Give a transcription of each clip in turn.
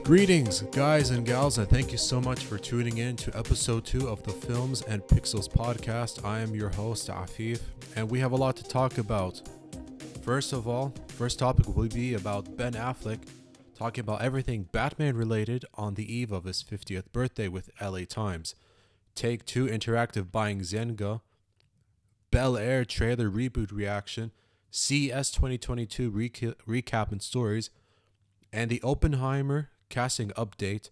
Greetings, guys and gals, and thank you so much for tuning in to episode 2 of the Films and Pixels podcast. I am your host, Afif, and we have a lot to talk about. First of all, first topic will be about Ben Affleck talking about everything Batman related on the eve of his 50th birthday with LA Times. Take-Two Interactive buying Zenga, Bel-Air trailer reboot reaction, CES 2022 recap and stories, and the Oppenheimer casting update,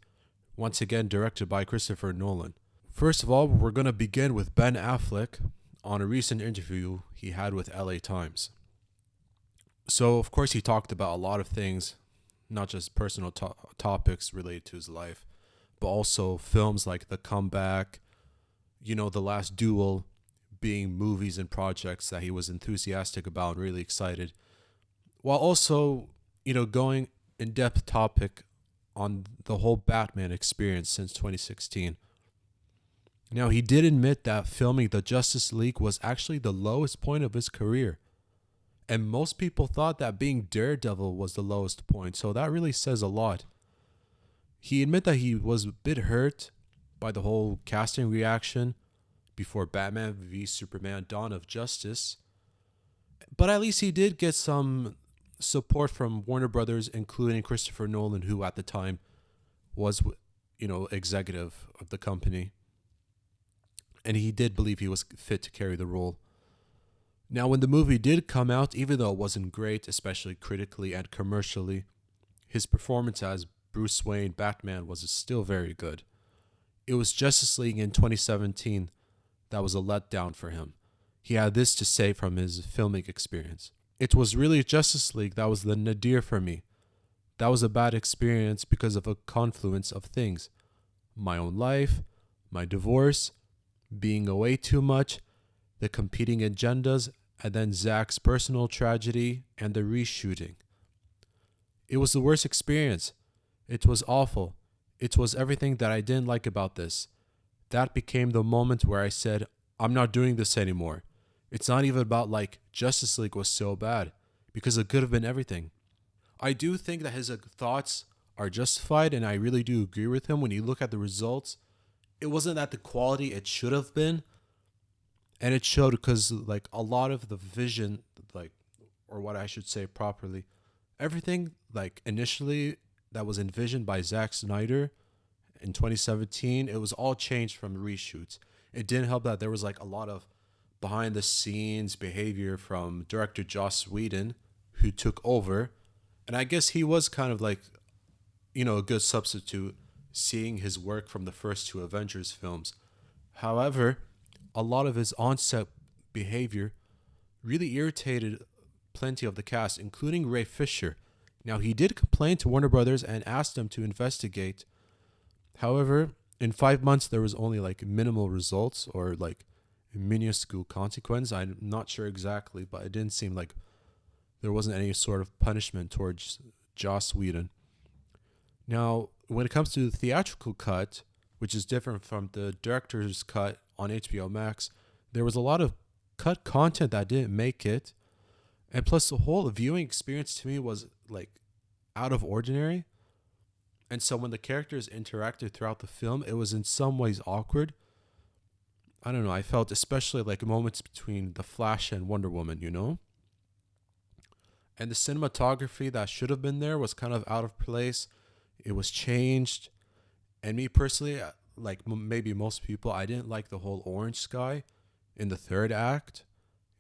once again directed by Christopher Nolan. First of all, we're going to begin with Ben Affleck on a recent interview he had with LA Times. So, of course, he talked about a lot of things, not just personal topics related to his life, but also films like The Comeback, The Last Duel, being movies and projects that he was enthusiastic about and really excited, while also, going in-depth topic on the whole Batman experience since 2016. Now, he did admit that filming the Justice League was actually the lowest point of his career. And most people thought that being Daredevil was the lowest point, so that really says a lot. He admitted that he was a bit hurt by the whole casting reaction before Batman v Superman: Dawn of Justice. But at least he did get some support from Warner Brothers, including Christopher Nolan, who at the time was, executive of the company. And he did believe he was fit to carry the role. Now, when the movie did come out, even though it wasn't great, especially critically and commercially, his performance as Bruce Wayne Batman was still very good. It was Justice League in 2017 that was a letdown for him. He had this to say from his filming experience. It was really Justice League that was the nadir for me. That was a bad experience because of a confluence of things. My own life, my divorce, being away too much, the competing agendas, and then Zack's personal tragedy and the reshooting. It was the worst experience. It was awful. It was everything that I didn't like about this. That became the moment where I said, I'm not doing this anymore. It's not even about Justice League was so bad, because it could have been everything. I do think that his thoughts are justified, and I really do agree with him when you look at the results. It wasn't at the quality it should have been, and it showed because a lot of the vision, or what I should say properly, everything initially that was envisioned by Zack Snyder in 2017, it was all changed from reshoots. It didn't help that there was a lot of behind the scenes behavior from director Joss Whedon, who took over. And I guess he was kind of a good substitute, seeing his work from the first two Avengers films. However, a lot of his on-set behavior really irritated plenty of the cast, including Ray Fisher. Now, he did complain to Warner Brothers and asked them to investigate. However, in 5 months, there was only minimal results or minuscule consequence. I'm not sure exactly, but it didn't seem like there wasn't any sort of punishment towards Joss Whedon. Now, when it comes to the theatrical cut, which is different from the director's cut on HBO Max, there was a lot of cut content that didn't make it. And plus, the whole viewing experience to me was out of ordinary. And so when the characters interacted throughout the film, it was in some ways awkward. I don't know, I felt especially moments between The Flash and Wonder Woman, And the cinematography that should have been there was kind of out of place. It was changed. And me personally, maybe most people, I didn't like the whole orange sky in the third act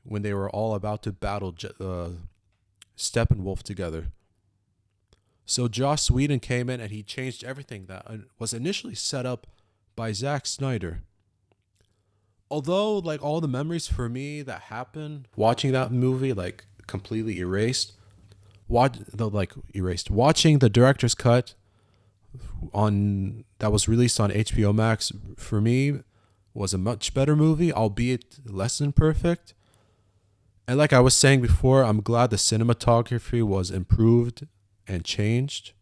when they were all about to battle Steppenwolf together. So Joss Whedon came in and he changed everything that was initially set up by Zack Snyder. Although all the memories for me that happened watching that movie completely erased. Watching the director's cut that was released on HBO Max for me was a much better movie, albeit less than perfect. And like I was saying before, I'm glad the cinematography was improved and changed.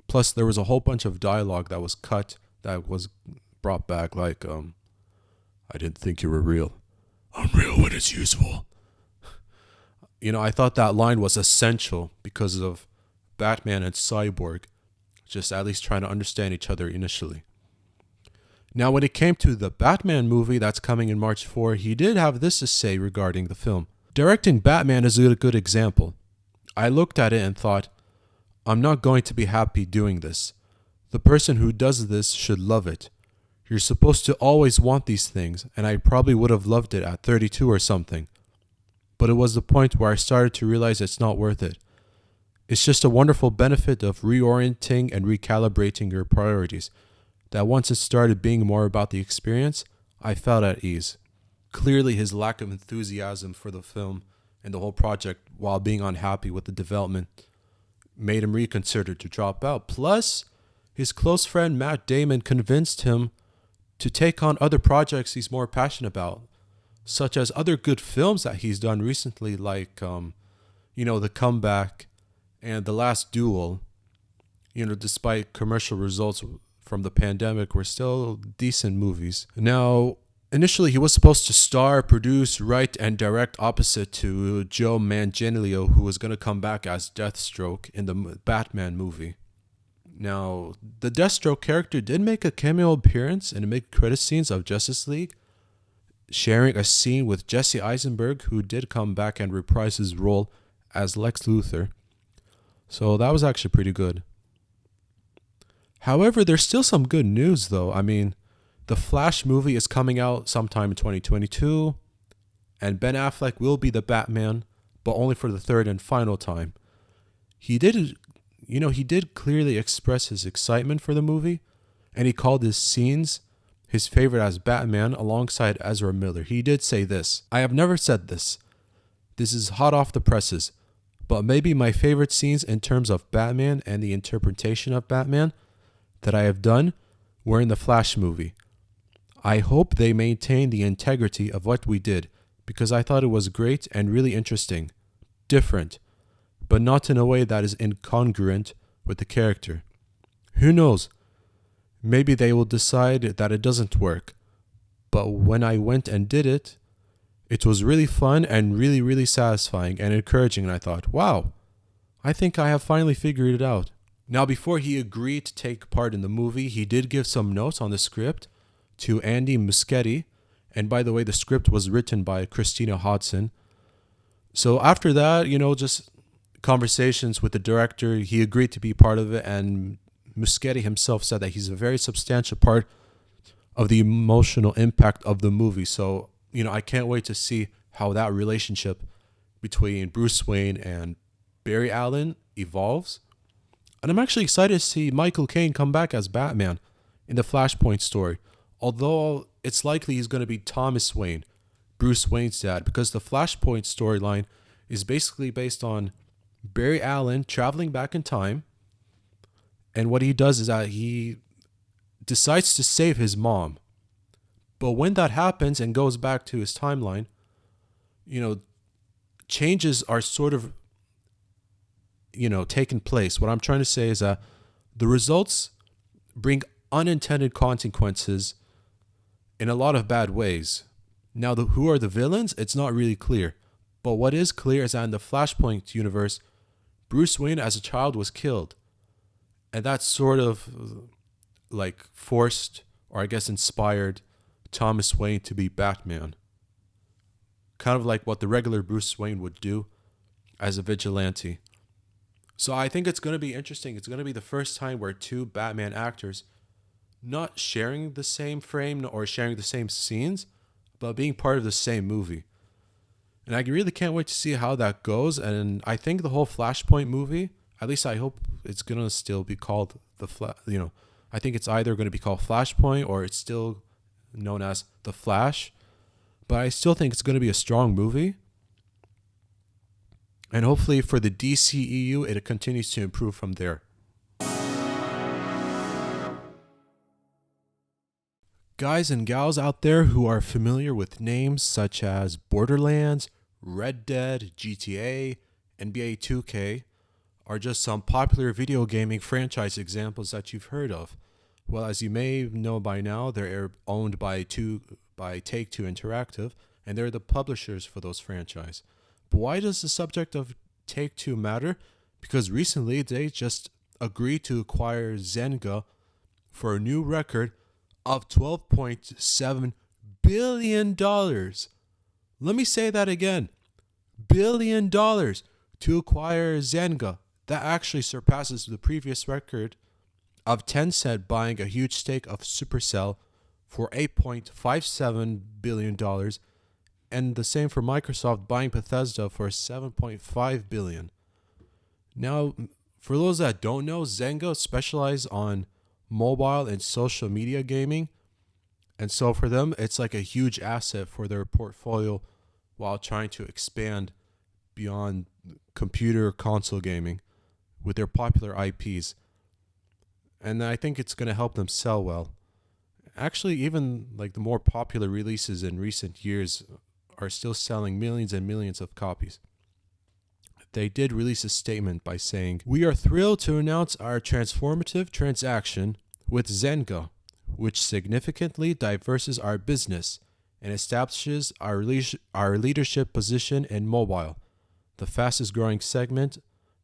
Plus, there was a whole bunch of dialogue that was cut that was brought back, I didn't think you were real. I'm real when it's useful. I thought that line was essential because of Batman and Cyborg just at least trying to understand each other initially. Now, when it came to the Batman movie that's coming in March 4, he did have this to say regarding the film. Directing Batman is a good example. I looked at it and thought, I'm not going to be happy doing this. The person who does this should love it. You're supposed to always want these things, and I probably would have loved it at 32 or something. But it was the point where I started to realize it's not worth it. It's just a wonderful benefit of reorienting and recalibrating your priorities, that once it started being more about the experience, I felt at ease. Clearly, his lack of enthusiasm for the film and the whole project, while being unhappy with the development, made him reconsider to drop out. Plus, his close friend Matt Damon convinced him to take on other projects he's more passionate about, such as other good films that he's done recently, like, The Comeback and The Last Duel. Despite commercial results from the pandemic, were still decent movies. Now, initially he was supposed to star, produce, write, and direct opposite to Joe Manganiello, who was going to come back as Deathstroke in the Batman movie. Now, the Deathstroke character did make a cameo appearance in the mid-credit scenes of Justice League, sharing a scene with Jesse Eisenberg, who did come back and reprise his role as Lex Luthor. So that was actually pretty good. However, there's still some good news, though. I mean, the Flash movie is coming out sometime in 2022, and Ben Affleck will be the Batman, but only for the third and final time. He did clearly express his excitement for the movie, and he called his scenes his favorite as Batman alongside Ezra Miller. He did say this: I have never said this. This is hot off the presses, but maybe my favorite scenes in terms of Batman and the interpretation of Batman that I have done were in the Flash movie. I hope they maintain the integrity of what we did, because I thought it was great and really interesting, different, but not in a way that is incongruent with the character. Who knows? Maybe they will decide that it doesn't work. But when I went and did it, it was really fun and really, really satisfying and encouraging, and I thought, wow, I think I have finally figured it out. Now, before he agreed to take part in the movie, he did give some notes on the script to Andy Muschietti, and by the way, the script was written by Christina Hodson. So after that, just conversations with the director, he agreed to be part of it, and Muschietti himself said that he's a very substantial part of the emotional impact of the movie. So, I can't wait to see how that relationship between Bruce Wayne and Barry Allen evolves. And I'm actually excited to see Michael Caine come back as Batman in the Flashpoint story, although it's likely he's going to be Thomas Wayne, Bruce Wayne's dad, because the Flashpoint storyline is basically based on Barry Allen traveling back in time, and what he does is that he decides to save his mom. But when that happens and goes back to his timeline, changes are sort of taking place. What I'm trying to say is that the results bring unintended consequences in a lot of bad ways. Now, who are the villains? It's not really clear. But what is clear is that in the Flashpoint universe, Bruce Wayne as a child was killed. And that sort of forced, or I guess inspired, Thomas Wayne to be Batman. Kind of like what the regular Bruce Wayne would do as a vigilante. So I think it's going to be interesting. It's going to be the first time where two Batman actors not sharing the same frame or sharing the same scenes, but being part of the same movie. And I really can't wait to see how that goes. And I think the whole Flashpoint movie, at least I hope it's going to still be called I think it's either going to be called Flashpoint or it's still known as The Flash. But I still think it's going to be a strong movie. And hopefully for the DCEU, it continues to improve from there. Guys and gals out there who are familiar with names such as Borderlands, Red Dead, GTA, NBA 2K are just some popular video gaming franchise examples that you've heard of. Well, as you may know by now, they're owned by Take-Two Interactive, and they're the publishers for those franchises. But why does the subject of Take-Two matter? Because recently they just agreed to acquire Zenga for a new record of $12.7 billion. Let me say that again. $1 billion to acquire Zenga. That actually surpasses the previous record of Tencent buying a huge stake of Supercell for $8.57 billion, and the same for Microsoft buying Bethesda for $7.5 billion. Now, for those that don't know, Zynga specializes on mobile and social media gaming, and so for them, it's like a huge asset for their portfolio while trying to expand beyond computer console gaming with their popular IPs. And I think it's going to help them sell well. Actually, even like the more popular releases in recent years are still selling millions and millions of copies. They did release a statement by saying, "We are thrilled to announce our transformative transaction with Zynga, which significantly diversifies our business and establishes our leadership position in mobile, the fastest growing segment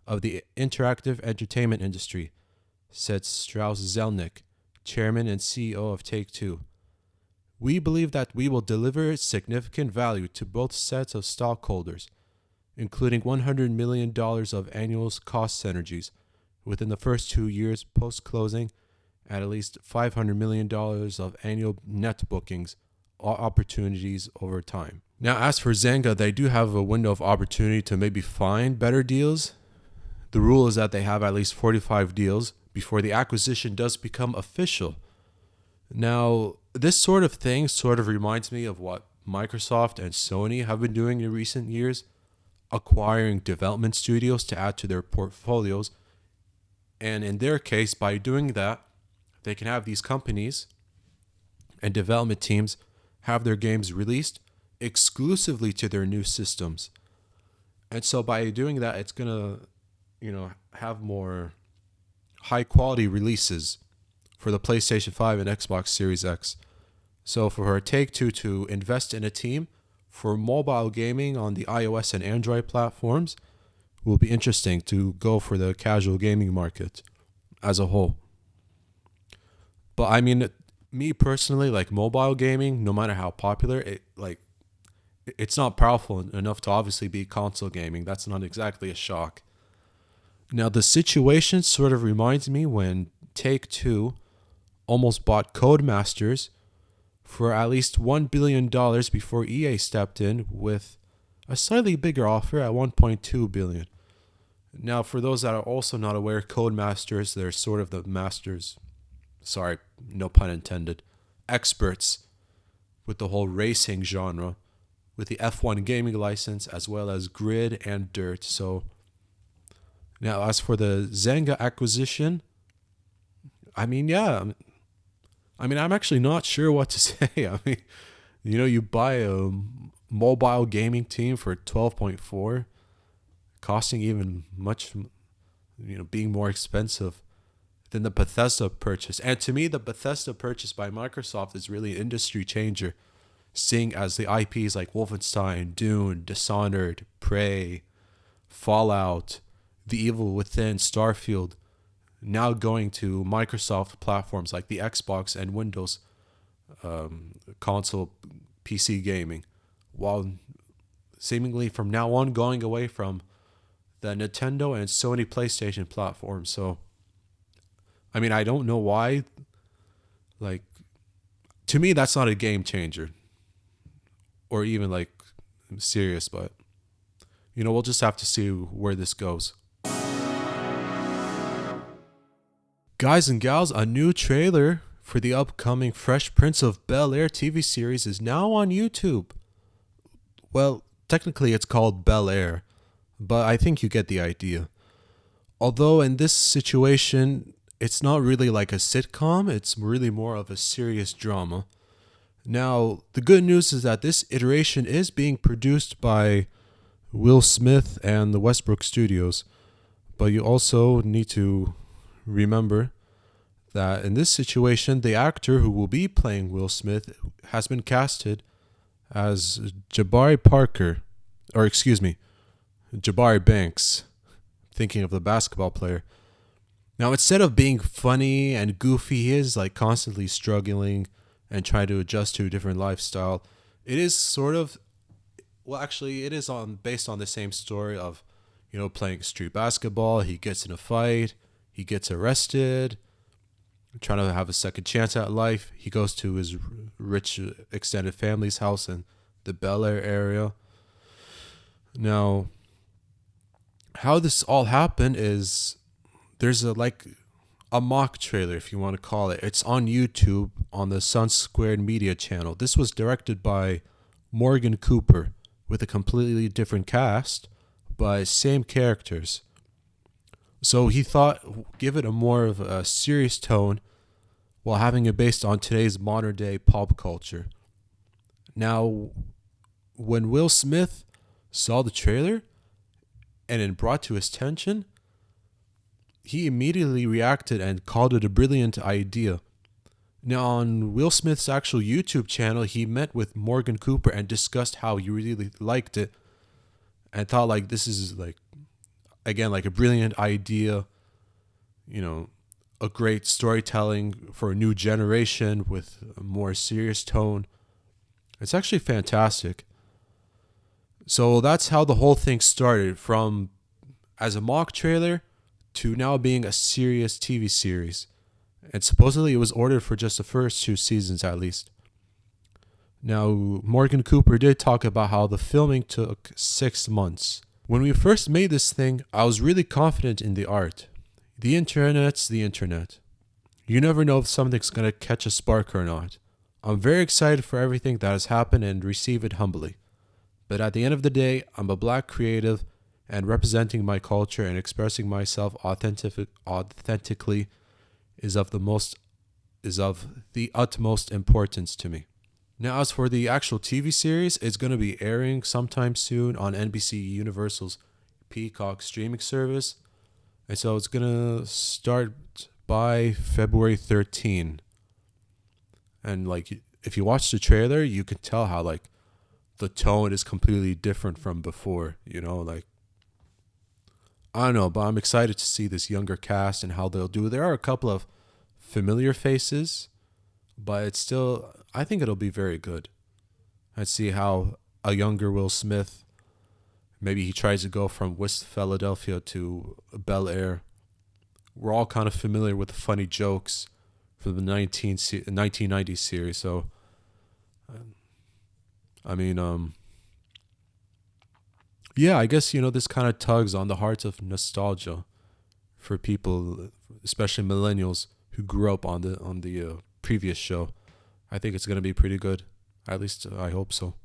of the interactive entertainment industry," said Strauss Zelnick, chairman and CEO of Take-Two. "We believe that we will deliver significant value to both sets of stockholders, including $100 million of annual cost synergies within the first 2 years post-closing, at least $500 million of annual net bookings opportunities over time." Now, as for Zynga, they do have a window of opportunity to maybe find better deals. The rule is that they have at least 45 deals before the acquisition does become official. Now, this sort of thing sort of reminds me of what Microsoft and Sony have been doing in recent years, acquiring development studios to add to their portfolios. And in their case, by doing that, they can have these companies and development teams have their games released exclusively to their new systems. And so by doing that, it's going to, have more high quality releases for the PlayStation 5 and Xbox Series X. So for Take-Two to invest in a team for mobile gaming on the iOS and Android platforms will be interesting to go for the casual gaming market as a whole. But I mean, me personally, like mobile gaming, no matter how popular, it's not powerful enough to obviously be console gaming. That's not exactly a shock. Now, the situation sort of reminds me when Take-Two almost bought Codemasters for at least $1 billion before EA stepped in with a slightly bigger offer at $1.2 billion. Now, for those that are also not aware, Codemasters, they're sort of the masters, sorry, no pun intended, experts with the whole racing genre, with the F1 gaming license as well as Grid and Dirt. So now, as for the Zenga acquisition, I'm actually not sure what to say. You buy a mobile gaming team for 12.4, costing even much, being more expensive than the Bethesda purchase. And to me, the Bethesda purchase by Microsoft is really an industry changer, seeing as the IPs like Wolfenstein, Dune, Dishonored, Prey, Fallout, The Evil Within, Starfield, now going to Microsoft platforms like the Xbox and Windows console PC gaming, while seemingly from now on going away from the Nintendo and Sony PlayStation platforms. So, I don't know why. To me, that's not a game changer or even serious, but we'll just have to see where this goes. Guys and gals, a new trailer for the upcoming Fresh Prince of Bel-Air TV series is now on YouTube. Well, technically it's called Bel-Air, but I think you get the idea. Although in this situation, it's not really like a sitcom, it's really more of a serious drama. Now, the good news is that this iteration is being produced by Will Smith and the Westbrook Studios, but you also need to remember that in this situation, the actor who will be playing Will Smith has been casted as Jabari Banks, thinking of the basketball player. Now, instead of being funny and goofy, he is like constantly struggling and trying to adjust to a different lifestyle. It is sort of, well, actually, it is on based on the same story of, playing street basketball. He gets in a fight, he gets arrested, trying to have a second chance at life. He goes to his rich extended family's house in the Bel-Air area. Now, how this all happened is there's a mock trailer, if you want to call it. It's on YouTube on the Sun Squared Media channel. This was directed by Morgan Cooper with a completely different cast, but same characters. So he thought give it a more of a serious tone while having it based on today's modern day pop culture. Now, when Will Smith saw the trailer and it brought to his attention, he immediately reacted and called it a brilliant idea. Now, on Will Smith's actual YouTube channel, he met with Morgan Cooper and discussed how he really liked it and thought like this is like a brilliant idea, a great storytelling for a new generation with a more serious tone. It's actually fantastic. So that's how the whole thing started, from as a mock trailer to now being a serious TV series. And supposedly it was ordered for just the first 2 seasons at least. Now, Morgan Cooper did talk about how the filming took 6 months. When we first made this thing, I was really confident in the art. The internet's the internet. You never know if something's going to catch a spark or not. I'm very excited for everything that has happened and receive it humbly. But at the end of the day, I'm a black creative, and representing my culture and expressing myself authentically is of the utmost importance to me. Now, as for the actual TV series, it's going to be airing sometime soon on NBC Universal's Peacock streaming service. And so it's going to start by February 13. And if you watch the trailer, you can tell how the tone is completely different from before, I don't know, but I'm excited to see this younger cast and how they'll do. There are a couple of familiar faces, but it's still, I think it'll be very good. I'd see how a younger Will Smith, maybe he tries to go from West Philadelphia to Bel-Air. We're all kind of familiar with the funny jokes from the 1990s series. So, yeah, I guess, this kind of tugs on the hearts of nostalgia for people, especially millennials who grew up on the previous show. I think it's going to be pretty good. At least I hope so.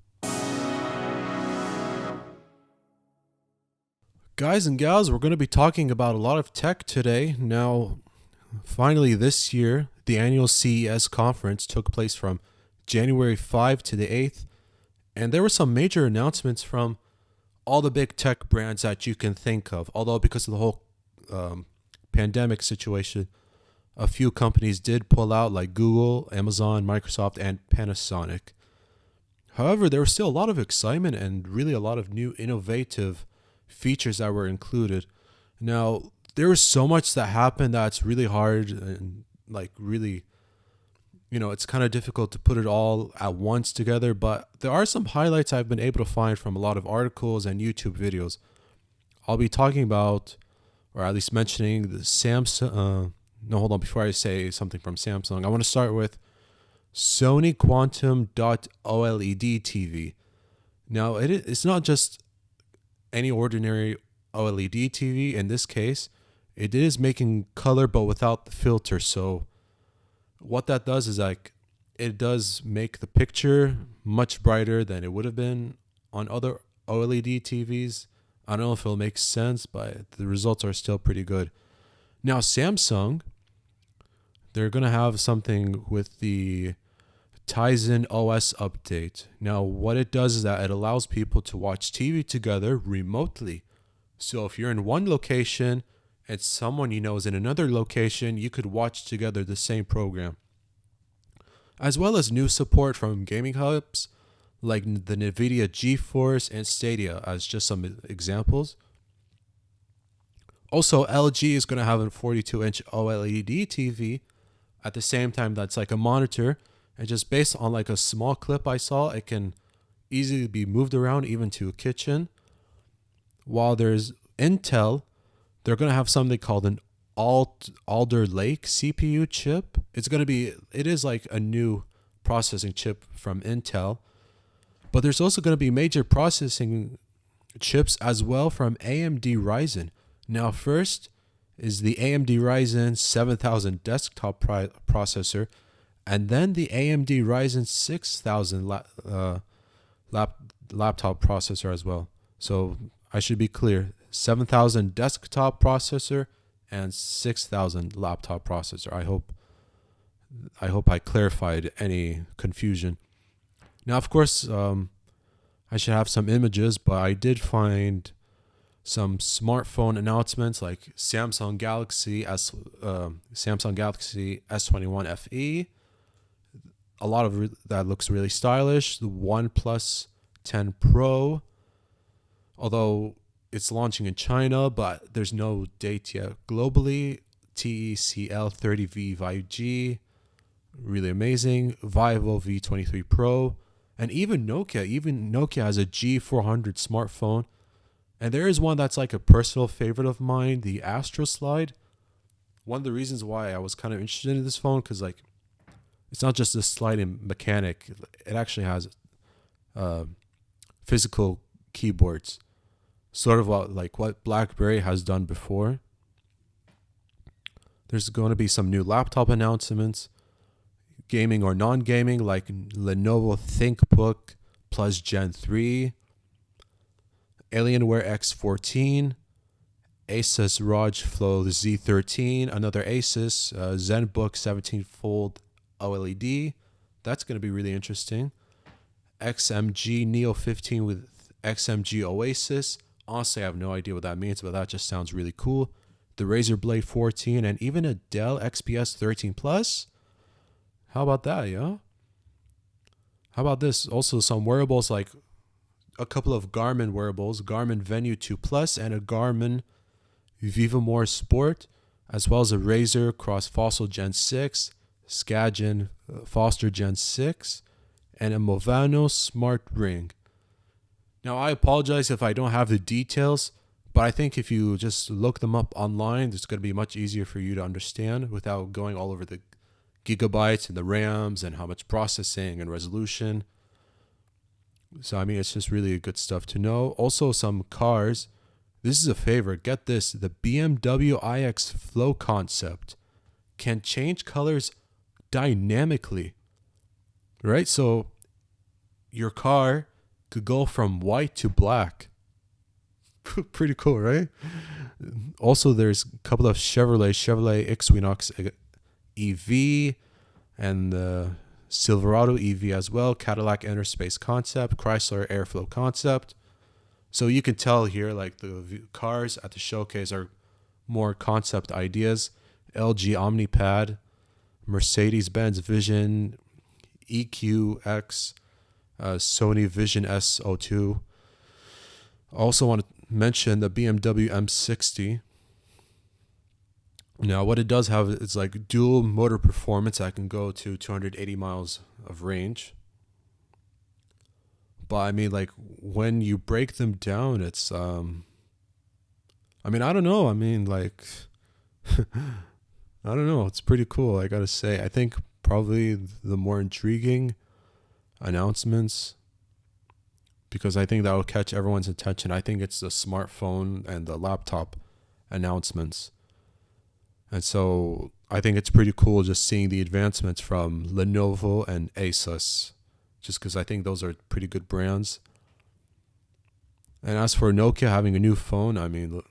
Guys and gals, we're going to be talking about a lot of tech today. Now, finally this year, the annual CES conference took place from January 5 to the 8th. And there were some major announcements from all the big tech brands that you can think of. Although because of the whole pandemic situation, a few companies did pull out, like Google, Amazon, Microsoft, and Panasonic. However, there was still a lot of excitement and really a lot of new innovative features that were included. Now, there was so much that happened that's really hard and really, it's kind of difficult to put it all at once together, but there are some highlights I've been able to find from a lot of articles and YouTube videos. I'll be talking about, or at least mentioning, the Samsung. Hold on. Before I say something from Samsung, I want to start with Sony Quantum OLED TV. Now, it's not just any ordinary OLED TV. In this case, it is making color, but without the filter. So what that does is it does make the picture much brighter than it would have been on other OLED TVs. I don't know if it'll make sense, but the results are still pretty good. Now, Samsung, they're going to have something with the Tizen OS update. Now, what it does is that it allows people to watch TV together remotely. So if you're in one location and someone you know is in another location, you could watch together the same program. As well as new support from gaming hubs like the NVIDIA GeForce and Stadia as just some examples. Also, LG is going to have a 42-inch OLED TV at the same time that's like a monitor. And just based on like a small clip I saw, it can easily be moved around even to a kitchen. While there's Intel, they're going to have something called an Alder Lake CPU chip. It is like a new processing chip from Intel. But there's also going to be major processing chips as well from AMD Ryzen. Now, first is the AMD Ryzen 7000 desktop processor, and then the AMD Ryzen 6000 laptop processor as well. So I should be clear, 7000 desktop processor and 6000 laptop processor. I hope I clarified any confusion. Now, of course, I should have some images, but I did find some smartphone announcements like Samsung Galaxy S21 FE. A lot of that looks really stylish. The OnePlus 10 Pro, although it's launching in China, but there's no date yet globally. TECL 30V 5G, really amazing. Vivo V23 Pro, and even Nokia. Even Nokia has a G400 smartphone. And there is one that's like a personal favorite of mine, the Astro Slide. One of the reasons why I was kind of interested in this phone, because like it's not just a sliding mechanic. It actually has physical keyboards, sort of like what BlackBerry has done before. There's going to be some new laptop announcements, gaming or non-gaming, like Lenovo ThinkBook Plus Gen 3, Alienware X14, Asus ROG Flow Z13, another Asus ZenBook 17 Fold OLED. That's going to be really interesting. XMG Neo 15 with XMG Oasis. Honestly, I have no idea what that means, but that just sounds really cool. The Razer Blade 14 and even a Dell XPS 13 Plus. How about that, yo? How about this? Also, some wearables like a couple of Garmin wearables, Garmin Venue 2 Plus and a Garmin Vivamore Sport, as well as a Razer Cross Fossil Gen 6, Skadgen Foster Gen 6, and a Movano Smart Ring. Now, I apologize if I don't have the details, but I think if you just look them up online, it's going to be much easier for you to understand without going all over the gigabytes and the RAMs and how much processing and resolution. So, I mean, it's just really good stuff to know. Also, some cars. This is a favorite. Get this. The BMW iX Flow concept can change colors dynamically. Right? So, your car could go from white to black. Pretty cool, right? Also, there's a couple of Chevrolet Equinox EV and the Silverado EV as well, Cadillac Interspace concept, Chrysler Airflow concept. So you can tell here, like the cars at the showcase are more concept ideas. LG Omnipad, Mercedes-Benz Vision EQX, Sony Vision S02. Also want to mention the BMW M60. Now, what it does have is like dual motor performance. I can go to 280 miles of range. But I mean, like when you break them down, it's I mean, I don't know. I mean, like I don't know. It's pretty cool, I gotta say. I think probably the more intriguing announcements, because I think that will catch everyone's attention. I think it's the smartphone and the laptop announcements. And so I think it's pretty cool just seeing the advancements from Lenovo and Asus, just because I think those are pretty good brands. And as for Nokia having a new phone, I mean,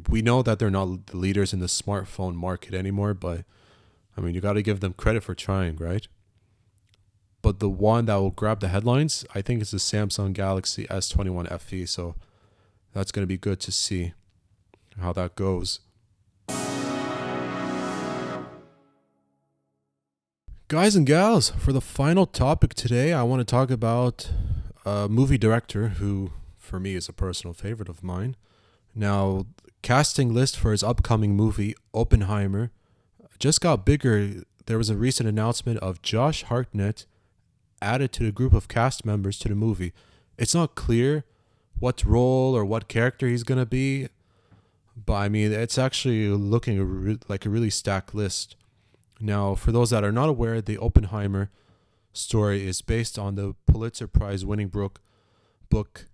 we know that they're not the leaders in the smartphone market anymore, but I mean, you got to give them credit for trying, right? But the one that will grab the headlines, I think it's the Samsung Galaxy S21 FE. So that's going to be good to see how that goes. Guys and gals, for the final topic today, I want to talk about a movie director who, for me, is a personal favorite of mine, Now, casting list for his upcoming movie, Oppenheimer, just got bigger. There was a recent announcement of Josh Hartnett added to the group of cast members to the movie. It's not clear what role or what character he's going to be, but I mean, it's actually looking like a really stacked list. Now, for those that are not aware, the Oppenheimer story is based on the Pulitzer Prize winning book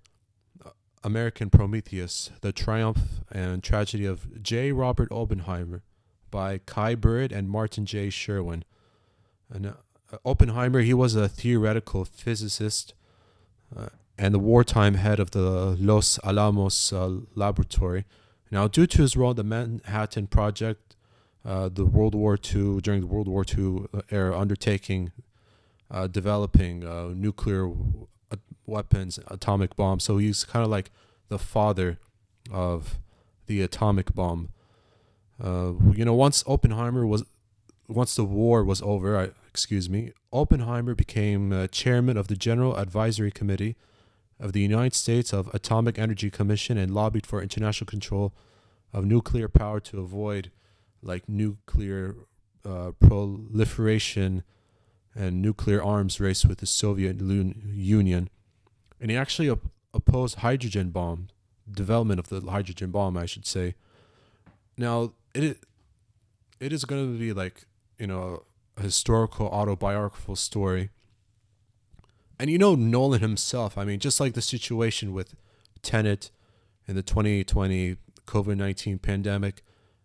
American Prometheus, The Triumph and Tragedy of J. Robert Oppenheimer by Kai Bird and Martin J. Sherwin. And Oppenheimer, he was a theoretical physicist and the wartime head of the Los Alamos laboratory. Now, due to his role in the Manhattan Project, during the World War II era undertaking, developing nuclear weapons, atomic bombs. So he's kind of like the father of the atomic bomb. Once the war was over, Oppenheimer became chairman of the General Advisory Committee of the United States of Atomic Energy Commission and lobbied for international control of nuclear power to avoid like nuclear proliferation and nuclear arms race with the Soviet Union. And he actually opposed development of the hydrogen bomb, I should say. Now, it is going to be like, a historical autobiographical story. And Nolan himself, I mean, just like the situation with Tenet in the 2020 COVID-19 pandemic,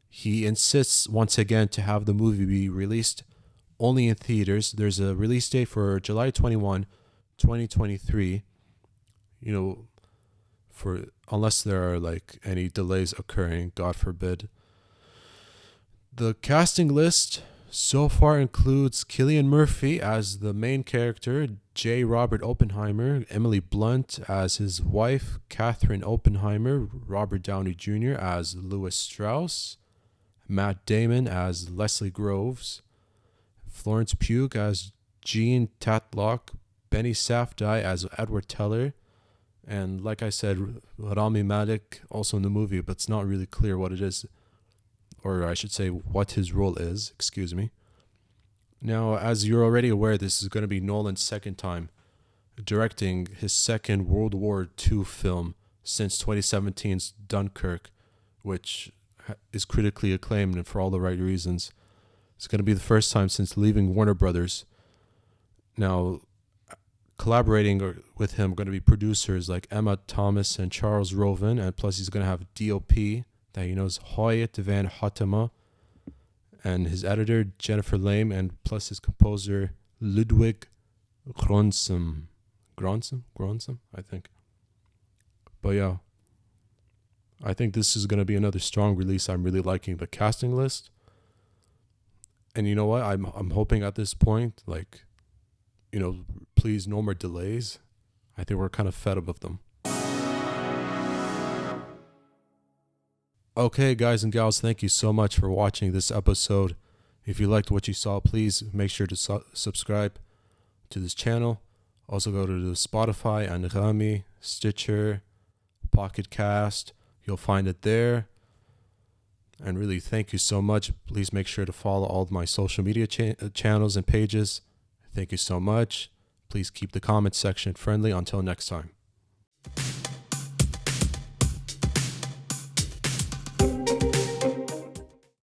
he insists once again to have the movie be released only in theaters. There's a release date for July 21, 2023. Unless there are like any delays occurring, God forbid. The casting list so far includes Cillian Murphy as the main character, J. Robert Oppenheimer, Emily Blunt as his wife, Catherine Oppenheimer, Robert Downey Jr. as Lewis Strauss, Matt Damon as Leslie Groves, Florence Pugh as Jean Tatlock, Benny Safdie as Edward Teller, and like I said, Rami Malek also in the movie, but it's not really clear what it is, or I should say what his role is, Now, as you're already aware, this is going to be Nolan's second time directing his second World War II film since 2017's Dunkirk, which is critically acclaimed and for all the right reasons. It's going to be the first time since leaving Warner Brothers. Now, collaborating with him are going to be producers like Emma Thomas and Charles Roven, and plus he's going to have DOP that he knows, Hoyt van Hoytema, and his editor Jennifer Lame, and plus his composer Ludwig Göransson, I think. But yeah, I think this is going to be another strong release. I'm really liking the casting list. And you know what? I'm hoping at this point, please no more delays. I think we're kind of fed up of them. Okay, guys and gals, thank you so much for watching this episode. If you liked what you saw, please make sure to subscribe to this channel. Also go to the Spotify, Anghami, Stitcher, Pocket Cast. You'll find it there. And really, thank you so much. Please make sure to follow all of my social media channels and pages. Thank you so much. Please keep the comment section friendly. Until next time.